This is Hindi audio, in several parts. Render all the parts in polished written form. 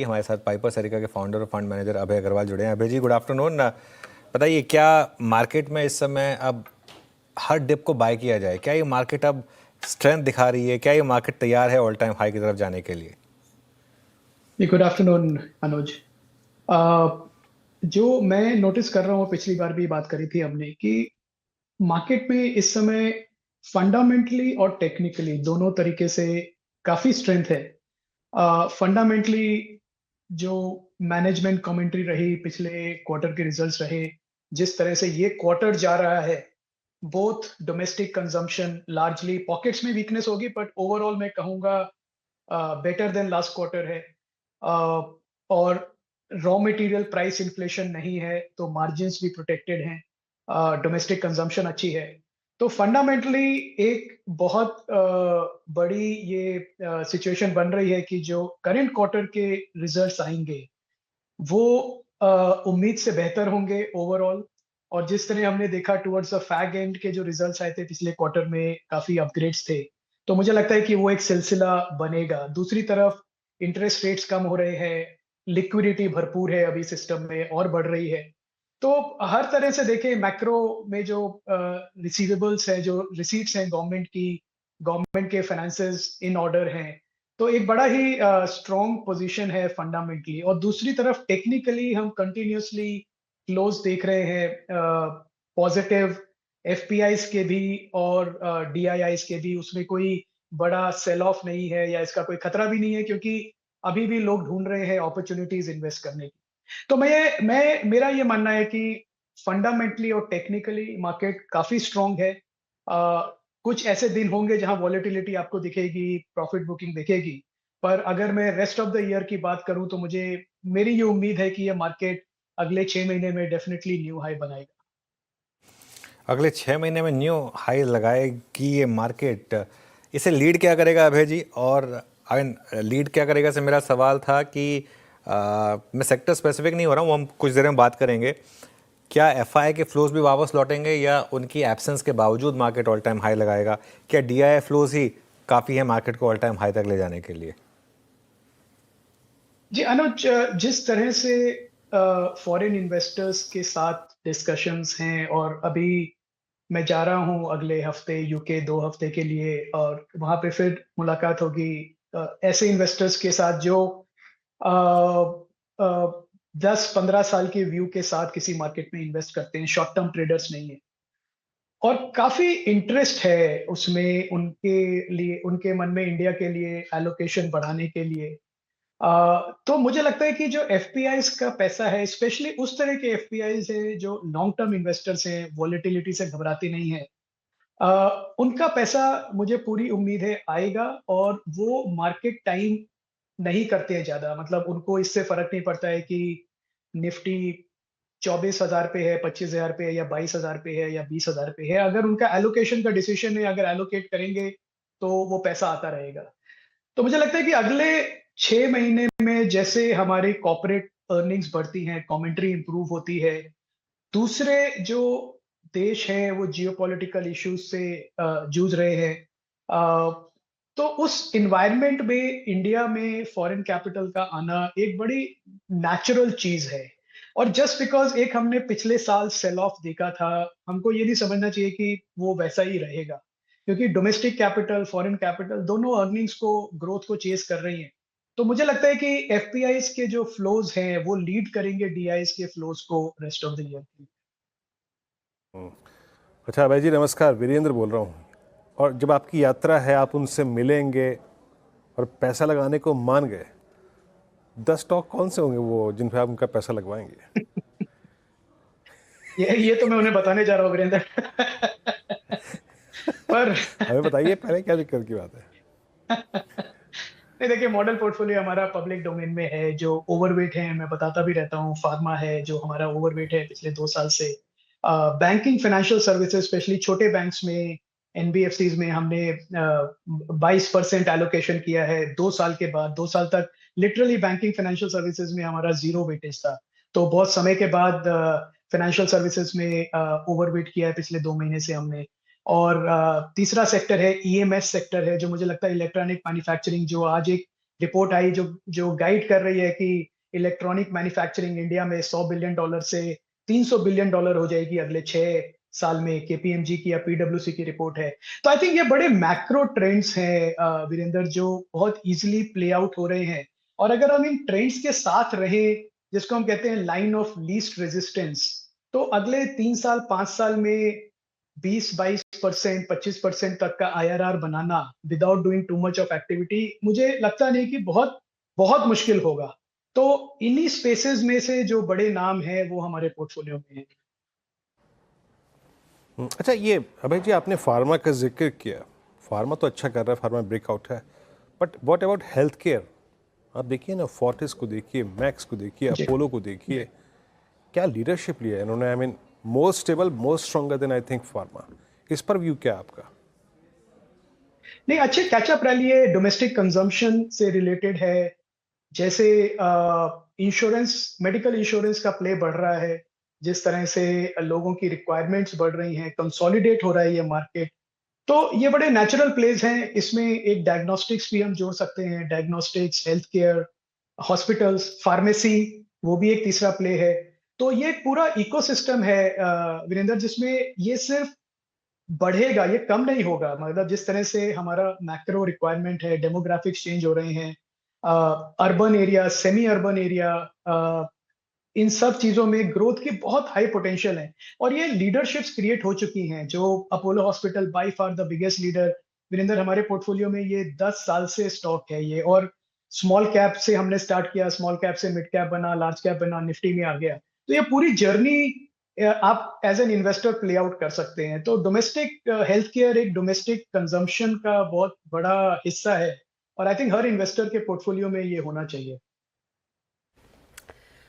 हमारे साथ पाइपर सरिका के फाउंडर और फंड मैनेजर अभय अग्रवाल जुड़े हैं। अभय जी, गुड आफ्टरनून। बताइए, क्या मार्केट में इस समय अब हर डिप को बाय किया जाए? क्या ये मार्केट अब स्ट्रेंथ दिखा रही है? क्या ये मार्केट तैयार है ऑल टाइम हाई की तरफ जाने के लिए? गुड आफ्टरनून अनुज। अ, जो मैं नोटिस कर रहा हूँ, पिछली बार भी बात करी थी हमने कि मार्केट में इस समय फंडामेंटली और टेक्निकली दोनों तरीके से काफी स्ट्रेंथ है। फंडामेंटली जो मैनेजमेंट कमेंट्री रही, पिछले क्वार्टर के रिजल्ट्स रहे, जिस तरह से ये क्वार्टर जा रहा है, both domestic consumption largely pockets में वीकनेस होगी, बट ओवरऑल मैं कहूंगा बेटर देन लास्ट क्वार्टर है। अ, और रॉ मटेरियल प्राइस इन्फ्लेशन नहीं है, तो मार्जिन्स भी प्रोटेक्टेड हैं। डोमेस्टिक कंजम्पशन अच्छी है, तो फंडामेंटली एक बहुत बड़ी ये सिचुएशन बन रही है कि जो करंट क्वार्टर के रिजल्ट्स आएंगे वो उम्मीद से बेहतर होंगे ओवरऑल। और जिस तरह हमने देखा टुवर्ड्स द फैग एंड के जो रिजल्ट्स आए थे पिछले क्वार्टर में, काफी अपग्रेड्स थे, तो मुझे लगता है कि वो एक सिलसिला बनेगा। दूसरी तरफ इंटरेस्ट रेट्स कम हो रहे हैं, लिक्विडिटी भरपूर है अभी सिस्टम में और बढ़ रही है। तो हर तरह से देखें, मैक्रो में जो रिसीवेबल्स है, जो रिसीट्स हैं गवर्नमेंट की, गवर्नमेंट के फाइनेंसेस इन ऑर्डर हैं, तो एक बड़ा ही स्ट्रॉन्ग पोजीशन है फंडामेंटली। और दूसरी तरफ टेक्निकली हम कंटिन्यूअसली क्लोज देख रहे हैं पॉजिटिव एफपीआईज के भी और डीआईआईज के भी। उसमें कोई बड़ा सेल ऑफ नहीं है या इसका कोई खतरा भी नहीं है, क्योंकि अभी भी लोग ढूंढ रहे हैं अपॉर्चुनिटीज इन्वेस्ट करने की। तो मैं मेरा ये मानना है कि फंडामेंटली और टेक्निकली मार्केट काफी स्ट्रांग है। कुछ ऐसे दिन होंगे जहां वॉलेटिलिटी आपको दिखेगी, प्रॉफिट बुकिंग दिखेगी, पर अगर मैं रेस्ट ऑफ द ईयर की बात करूं तो मेरी ये उम्मीद है कि ये मार्केट अगले 6 महीने में डेफिनेटली न्यू हाई बनाएगा। अगले 6 महीने में न्यू हाई लगाएगी ये मार्केट। इसे लीड क्या करेगा अभय जी? और अगर लीड क्या करेगा से मेरा सवाल था कि मैं सेक्टर स्पेसिफिक नहीं हो रहा हूँ, वो हम कुछ देर में बात करेंगे। क्या एफआई के फ्लोज भी वापस लौटेंगे या उनकी एब्सेंस के बावजूद मार्केट ऑल टाइम हाई लगाएगा? क्या डीआई फ्लोज ही काफ़ी है मार्केट को ऑल टाइम हाई तक ले जाने के लिए? जी अनुज, जिस तरह से फॉरेन इन्वेस्टर्स के साथ डिस्कशंस हैं, और अभी मैं जा रहा हूं अगले हफ्ते यूके 2 हफ्ते के लिए, और वहां पे फिर मुलाकात होगी ऐसे इन्वेस्टर्स के साथ जो अ, अ, 10-15 साल के व्यू के साथ किसी मार्केट में इन्वेस्ट करते हैं, शॉर्ट टर्म ट्रेडर्स नहीं है। और काफी इंटरेस्ट है उसमें उनके लिए, उनके मन में इंडिया के लिए एलोकेशन बढ़ाने के लिए। तो मुझे लगता है कि जो एफपीआईज का पैसा है, स्पेशली उस तरह के एफपीआईज है जो लॉन्ग टर्म इन्वेस्टर्स हैं, वॉलेटिलिटी से घबराते नहीं है, उनका पैसा मुझे पूरी उम्मीद है आएगा। और वो मार्केट टाइम नहीं करते हैं ज्यादा, मतलब उनको इससे फर्क नहीं पड़ता है कि निफ्टी 24,000 पे है, 25,000 पे है, या 22,000 पे है, या 20,000 पे है। अगर उनका एलोकेशन का डिसीजन है, अगर एलोकेट करेंगे तो वो पैसा आता रहेगा। तो मुझे लगता है कि अगले 6 महीने में जैसे हमारी कॉर्पोरेट अर्निंग्स बढ़ती हैं, कमेंट्री इंप्रूव होती है, दूसरे जो देश हैं वो जियोपॉलिटिकल इश्यूज से जूझ रहे हैं, तो उस इन्वायरमेंट में इंडिया में फॉरेन कैपिटल का आना एक बड़ी नेचुरल चीज है। और जस्ट बिकॉज एक हमने पिछले साल सेल ऑफ देखा था, हमको ये नहीं समझना चाहिए कि वो वैसा ही रहेगा, क्योंकि डोमेस्टिक कैपिटल, फॉरेन कैपिटल दोनों अर्निंग्स को, ग्रोथ को चेस कर रही हैं। तो मुझे लगता है कि एफपीआईज के जो फ्लोज हैं वो लीड करेंगे डीआईज के फ्लोज को रेस्ट ऑफ द ईयर। अच्छा भाई जी, नमस्कार। वीरेंद्र बोल रहा हूँ। और जब आपकी यात्रा है, आप उनसे मिलेंगे और पैसा लगाने को मान गए, 10 स्टॉक कौन से होंगे वो जिन पे आप उनका पैसा लगवाएंगे? ये तो मैं उन्हें बताने जा रहा हूँ वीरेंद्र। पर हमें बताइए पहले, क्या दिक्कत की बात है? नहीं, देखिए, मॉडल पोर्टफोलियो हमारा पब्लिक डोमेन में है। जो ओवरवेट है, मैं बताता भी रहता हूँ, फार्मा है जो हमारा ओवरवेट है पिछले 2 साल से। बैंकिंग, फाइनेंशियल सर्विसेज, स्पेशली छोटे बैंक्स में, एनबीएफसीज में हमने 22% एलोकेशन किया है 2 साल के बाद। 2 साल तक लिटरली बैंकिंग फाइनेंशियल सर्विसेज में हमारा जीरो वेटेज था, तो बहुत समय के बाद फाइनेंशियल सर्विसेज में ओवरवेट किया है पिछले 2 महीने से हमने। और तीसरा सेक्टर है ईएमएस सेक्टर है, जो मुझे लगता है इलेक्ट्रॉनिक मैन्युफैक्चरिंग, जो आज एक रिपोर्ट आई जो जो गाइड कर रही है कि इलेक्ट्रॉनिक मैन्युफैक्चरिंग इंडिया में $100 बिलियन से $300 बिलियन हो जाएगी अगले 6 साल में, केपीएमजी की या पीडब्ल्यूसी की रिपोर्ट है। तो आई थिंक ये बड़े मैक्रो ट्रेंड्स हैं वीरेंद्र, जो बहुत इजीली प्ले आउट हो रहे हैं। और अगर हम इन ट्रेंड्स के साथ रहें, जिसको हम कहते हैं लाइन ऑफ लीस्ट रेजिस्टेंस, तो अगले 3 साल 5 साल में 20-22%, 25% तक का IRR banana without doing too much of activity, मुझे लगता नहीं कि बहुत बहुत मुश्किल होगा। तो इन्हीं स्पेसेस में से जो बड़े नाम हैं वो हमारे पोर्टफोलियो में हैं। अच्छा, ये अभय जी आपने फार्मा का जिक्र किया, फार्मा तो अच्छा कर रहा है, फार्मा ब्रेकआउट है, but what about health care? आप देखिए ना, फोर्टिस को देखिए, मैक्स को देखिए, जी, अपोलो को देखिए, क्या लीडरशिप लिया है इन्होंने। I mean more stable, more stronger then I think pharma. इस पर व्यू क्या है आपका? नहीं, अच्छे कैचअप रैली है, डोमेस्टिक कंजम्पशन से रिलेटेड है। जैसे इंश्योरेंस, मेडिकल इंश्योरेंस का प्ले बढ़ रहा है, जिस तरह से लोगों की रिक्वायरमेंट्स बढ़ रही हैं, कंसोलिडेट हो रहा है ये मार्केट। तो ये बड़े नेचुरल प्लेस हैं। इसमें एक डायग्नोस्टिक्स भी हम जोड़ सकते हैं, diagnostics, health care, hospitals, pharmacy, वो भी एक तीसरा प्ले है। तो ये एक पूरा इकोसिस्टम है वीरेंद्र, जिसमें ये सिर्फ बढ़ेगा, ये कम नहीं होगा। मतलब जिस तरह से हमारा मैक्रो रिक्वायरमेंट है, डेमोग्राफिक्स चेंज हो रहे हैं, urban area, semi urban area, इन सब चीजों में ग्रोथ की बहुत हाई पोटेंशियल है। और ये लीडरशिप्स क्रिएट हो चुकी हैं। जो Apollo hospital by far the biggest leader, Virendra, हमारे पोर्टफोलियो में ये 10 साल से स्टॉक है ये। और स्मॉल कैप से हमने स्टार्ट किया, स्मॉल कैप से मिड कैप बना, लार्ज कैप बना, निफ्टी में आ गया। तो ये पूरी जर्नी आप as an investor play out कर सकते हैं। तो डोमेस्टिक हेल्थ केयर एक डोमेस्टिक कंजम्पशन का बहुत बड़ा हिस्सा है, और आई थिंक हर इन्वेस्टर के पोर्टफोलियो में ये होना चाहिए।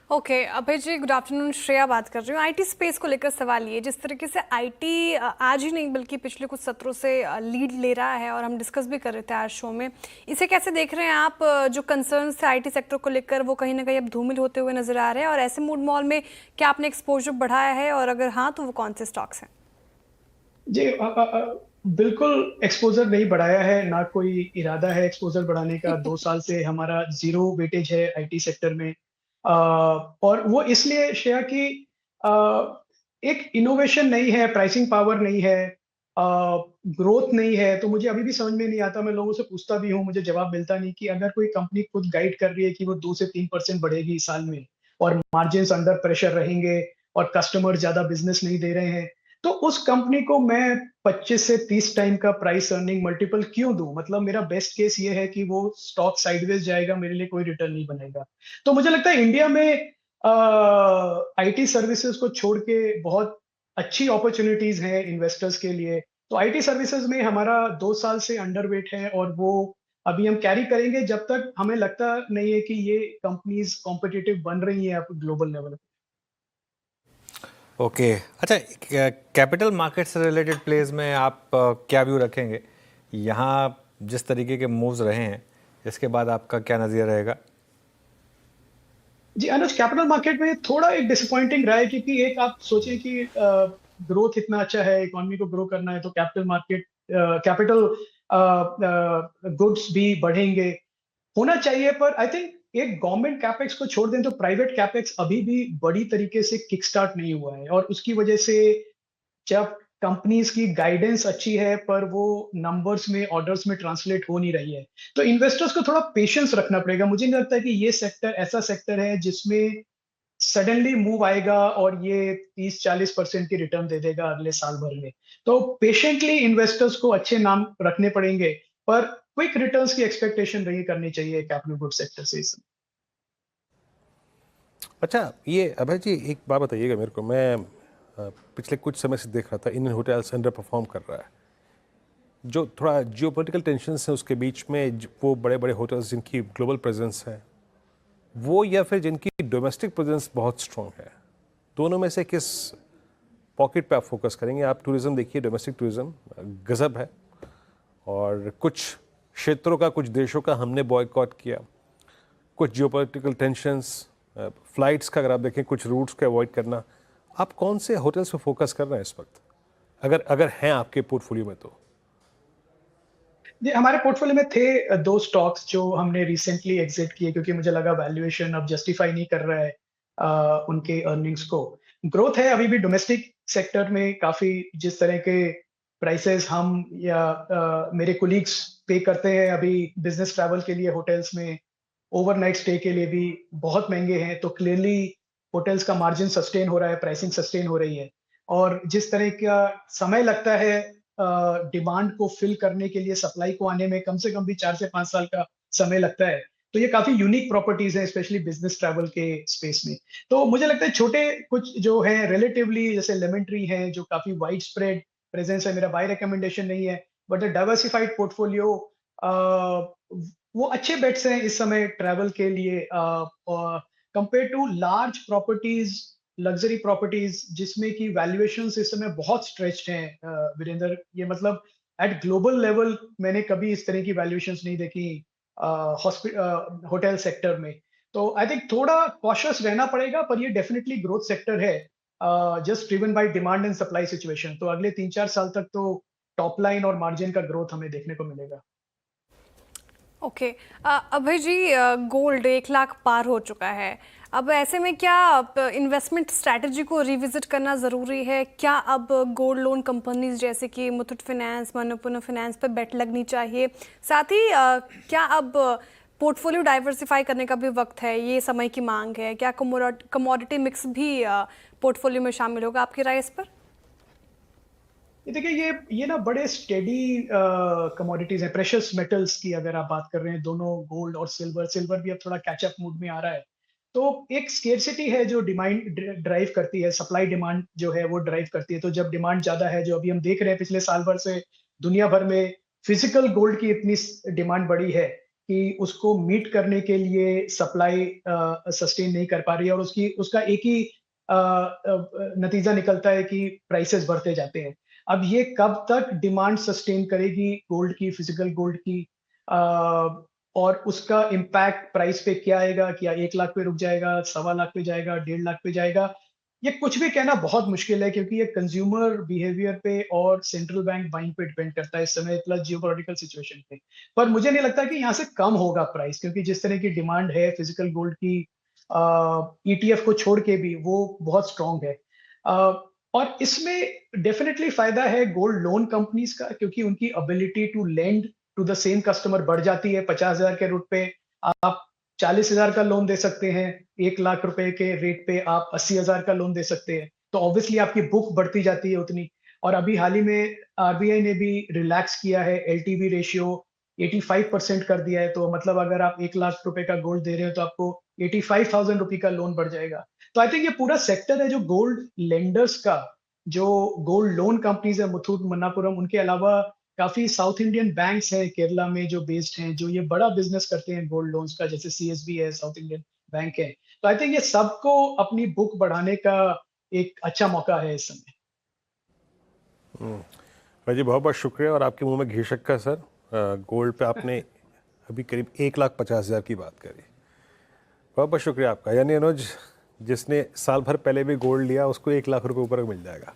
Okay Abhay ji, good afternoon. Shreya बात कर रही हूँ। आईटी स्पेस को लेकर सवाल ये, जिस तरीके से आईटी आज ही नहीं बल्कि पिछले कुछ सत्रों से लीड ले रहा है, और हम डिस्कस भी कर रहे थे आज शो में, इसे कैसे देख रहे हैं आप? जो कंसर्न थे आईटी सेक्टर को लेकर वो कहीं ना कहीं अब धूमिल होते हुए नजर आ रहे हैं, और ऐसे मूड मॉल में क्या आपने एक्सपोजर बढ़ाया है, और अगर हाँ तो वो कौन से स्टॉक्स हैं? जी, बिल्कुल एक्सपोजर नहीं बढ़ाया है, ना कोई इरादा है एक्सपोजर बढ़ाने का। 2 साल से हमारा ज़ीरो वेटेज है आईटी सेक्टर में। और वो इसलिए श्रेया कि अ, एक इनोवेशन नहीं है, प्राइसिंग पावर नहीं है, ग्रोथ नहीं है। तो मुझे अभी भी समझ में नहीं आता, मैं लोगों से पूछता भी हूँ, मुझे जवाब मिलता नहीं कि अगर कोई कंपनी खुद गाइड कर रही है कि वो 2 से 3% बढ़ेगी इस साल में, और मार्जिन्स अंडर प्रेशर रहेंगे, और कस्टमर ज़्यादा बिज़नेस नहीं दे रहे हैं, तो उस कंपनी को मैं 25 से 30 टाइम का प्राइस अर्निंग मल्टीपल क्यों दूं? मतलब मेरा बेस्ट केस ये है कि वो स्टॉक साइडवेज जाएगा, मेरे लिए कोई रिटर्न नहीं बनेगा। तो मुझे लगता है इंडिया में आईटी सर्विसेज को छोड़ के बहुत अच्छी अपॉर्चुनिटीज हैं इन्वेस्टर्स के लिए। तो आईटी सर्विसेज में हमारा 2 साल से अंडरवेट है, और वो अभी हम कैरी करेंगे जब तक हमें लगता नहीं है कि ये कंपनीज कॉम्पिटिटिव बन रही हैं ग्लोबल लेवल। ओके, अच्छा, कैपिटल मार्केट से रिलेटेड प्लेस में आप क्या व्यू रखेंगे? यहाँ जिस तरीके के मूव्स रहे हैं, इसके बाद आपका क्या नज़रिया रहेगा? जी अनुज, कैपिटल मार्केट में थोड़ा एक डिसअपॉइंटिंग रहा है, क्योंकि एक आप सोचें कि ग्रोथ इतना अच्छा है, इकोनॉमी को ग्रो करना है, तो कैपिटल मार्केट, कैपिटल गुड्स भी बढ़ेंगे, होना चाहिए। पर आई थिंक एक गवर्नमेंट कैपेक्स को छोड़ दें तो प्राइवेट कैपेक्स अभी भी बड़ी तरीके से किक स्टार्ट नहीं हुआ है, और उसकी वजह से जब कंपनीज की गाइडेंस अच्छी है पर वो नंबर्स में, ऑर्डर्स में ट्रांसलेट हो नहीं रही है, तो इन्वेस्टर्स को थोड़ा पेशेंस रखना पड़ेगा। मुझे नहीं लगता कि ये सेक्टर ऐसा सेक्टर है जिसमें सडनली मूव आएगा और ये 30-40% की रिटर्न दे देगा अगले साल भर में। तो पेशेंटली इन्वेस्टर्स को अच्छे नाम रखने पड़ेंगे, पर क्विक रिटर्न्स की एक्सपेक्टेशन नहीं करनी चाहिए कैपिटल गुड सेक्टर से इस समय। अच्छा, ये अभय जी एक बात बताइएगा मेरे को। मैं पिछले कुछ समय से देख रहा था इंडियन होटल्स अंडर परफॉर्म कर रहा है। जो थोड़ा जियोपॉलिटिकल टेंशन्स हैं उसके बीच में वो बड़े बड़े होटल्स जिनकी ग्लोबल प्रेजेंस है वो, या फिर जिनकी डोमेस्टिक प्रेजेंस बहुत स्ट्रॉन्ग है, दोनों में से किस पॉकेट पे आप फोकस करेंगे? आप टूरिज्म देखिए, डोमेस्टिक टूरिज्म गजब है, और कुछ क्षेत्रों का, कुछ देशों का हमने बॉयकॉट किया, कुछ जियोपॉलिटिकल टेंशन्स, फ्लाइट्स का अगर आप देखें, कुछ रूट्स को अवॉइड करना। आप कौन से होटल्स पे फोकस कर रहे हैं इस वक्त, अगर अगर हैं आपके पोर्टफोलियो में तो? जी, हमारे पोर्टफोलियो में थे 2 स्टॉक्स जो हमने रिसेंटली एग्ज़िट किए क्योंकि मुझे लगा वैल्यूएशन अब जस्टिफाई नहीं कर रहा है उनके अर्निंग्स को। ग्रोथ है अभी भी डोमेस्टिक सेक्टर में काफ़ी जिस तरह के प्राइसेज़ हम या मेरे कोलीग्स पे करते हैं अभी बिज़नेस ट्रैवल के लिए होटल्स में, ओवरनाइट स्टे के लिए भी बहुत महँगे हैं, तो क्लियरली होटल्स का मार्जिन सस्टेन हो रहा है, प्राइसिंग सस्टेन हो रही है। और जिस तरह का समय लगता है डिमांड को फिल करने के लिए सप्लाई को आने में कम से कम भी 4 से 5 साल का समय लगता है। तो ये काफ़ी यूनिक प्रॉपर्टीज़ हैं स्पेशली बिज़नेस ट्रैवल के स्पेस में। तो मुझे लगता है छोटे कुछ जो हैं रिलेटिवली जैसे लेमन ट्री है जो काफ़ी वाइड स्प्रेड प्रेज़ेंस है, मेरा बाय रिकमेंडेशन नहीं है, but a diversified portfolio a, वो अच्छे बेट्स हैं इस समय ट्रैवल के लिए compare to large properties luxury properties जिसमें कि वैल्यूएशंस इस समय बहुत स्ट्रेच्ड हैं वीरेंद्र, ये मतलब एट ग्लोबल लेवल मैंने कभी इस तरह की वैल्यूएशंस नहीं देखी होटल सेक्टर में। तो आई थिंक थोड़ा कॉशियस रहना पड़ेगा पर ये डेफिनिटली ग्रोथ सेक्टर है just driven by demand and supply situation. तो अगले 3-4 साल तक तो टॉप लाइन और मार्जिन का ग्रोथ हमें देखने को मिलेगा। ओके। अभय जी, गोल्ड 1 लाख पार हो चुका है। अब ऐसे में क्या इन्वेस्टमेंट स्ट्रैटेजी को रिविजिट करना ज़रूरी है? क्या अब गोल्ड लोन कंपनीज जैसे कि मुथूट फाइनेंस, मनप्पुरम फाइनेंस पर बेट लगनी चाहिए? साथ ही क्या अब पोर्टफोलियो डाइवर्सिफाई करने का भी वक्त है? ये समय की मांग है। क्या कमोडिटी मिक्स भी पोर्टफोलियो में शामिल होगा? आपकी राय इस पर? ये देखिए ये ना बड़े स्टेडी कमोडिटीज हैं प्रेशियस मेटल्स की अगर आप बात कर रहे हैं दोनों गोल्ड और सिल्वर भी अब थोड़ा कैचअप मूड में आ रहा है। तो एक स्केर्सिटी है जो डिमांड ड्राइव करती है, सप्लाई डिमांड जो है वो ड्राइव करती है। तो जब डिमांड ज्यादा है जो अभी हम देख रहे हैं पिछले साल भर से दुनिया भर में फिजिकल गोल्ड की इतनी डिमांड बढ़ी है कि उसको मीट करने के लिए सप्लाई सस्टेन नहीं कर पा रही है और उसका एक ही नतीजा निकलता है कि प्राइसेस बढ़ते जाते हैं। अब ये कब तक डिमांड सस्टेन करेगी गोल्ड की, फिजिकल गोल्ड की और उसका इम्पैक्ट प्राइस पे क्या आएगा? क्या 1 लाख पे रुक जाएगा, 1.25 लाख पे जाएगा, 1.5 लाख पे जाएगा? ये कुछ भी कहना बहुत मुश्किल है क्योंकि ये कंज्यूमर बिहेवियर पे और सेंट्रल बैंक बाइंग पे डिपेंड करता है इस समय प्लस जियोपॉलिटिकल सिचुएशन पे। पर मुझे नहीं लगता कि यहाँ से कम होगा प्राइस क्योंकि जिस तरह की डिमांड है फिजिकल गोल्ड की ईटीएफ को छोड़ के भी वो बहुत स्ट्रांग है। और इसमें डेफिनेटली फायदा है गोल्ड लोन कंपनीज का क्योंकि उनकी ability to lend to the same customer बढ़ जाती है। 50,000 के रूट पे आप 40,000 का लोन दे सकते हैं, 1 लाख रुपए के रेट पे आप 80,000 का लोन दे सकते हैं। तो ऑब्वियसली आपकी बुक बढ़ती जाती है उतनी। और अभी हाल ही में आरबीआई ने भी रिलैक्स किया है एलटीवी रेशियो 85% कर दिया है। तो मतलब अगर आप 1 लाख रुपए का गोल्ड दे रहे हो तो आपको 85,000 रुपए का लोन बढ़ जाएगा। तो आई थिंक ये पूरा सेक्टर है जो गोल्ड लेंडर्स का, जो गोल्ड लोन कंपनीज है मुथूट, मन्नापुरम, उनके अलावा काफ़ी साउथ इंडियन बैंक्स हैं केरला में जो बेस्ड हैं, जो ये बड़ा बिज़नेस करते हैं गोल्ड लोन्स का, जैसे सीएसबी है, साउथ इंडियन बैंक है। तो आई थिंक ये सबको अपनी बुक बढ़ाने का एक अच्छा मौका है इस समय। भाई जी बहुत बहुत शुक्रिया और आपके मुंह में घी शक्कर सर। गोल्ड पे आपने अभी करीब 1,50,000 की बात करी। बहुत बहुत शुक्रिया आपका। यानी अनुज जिसने साल भर पहले भी गोल्ड लिया उसको 1 लाख रुपए ऊपर मिल जाएगा।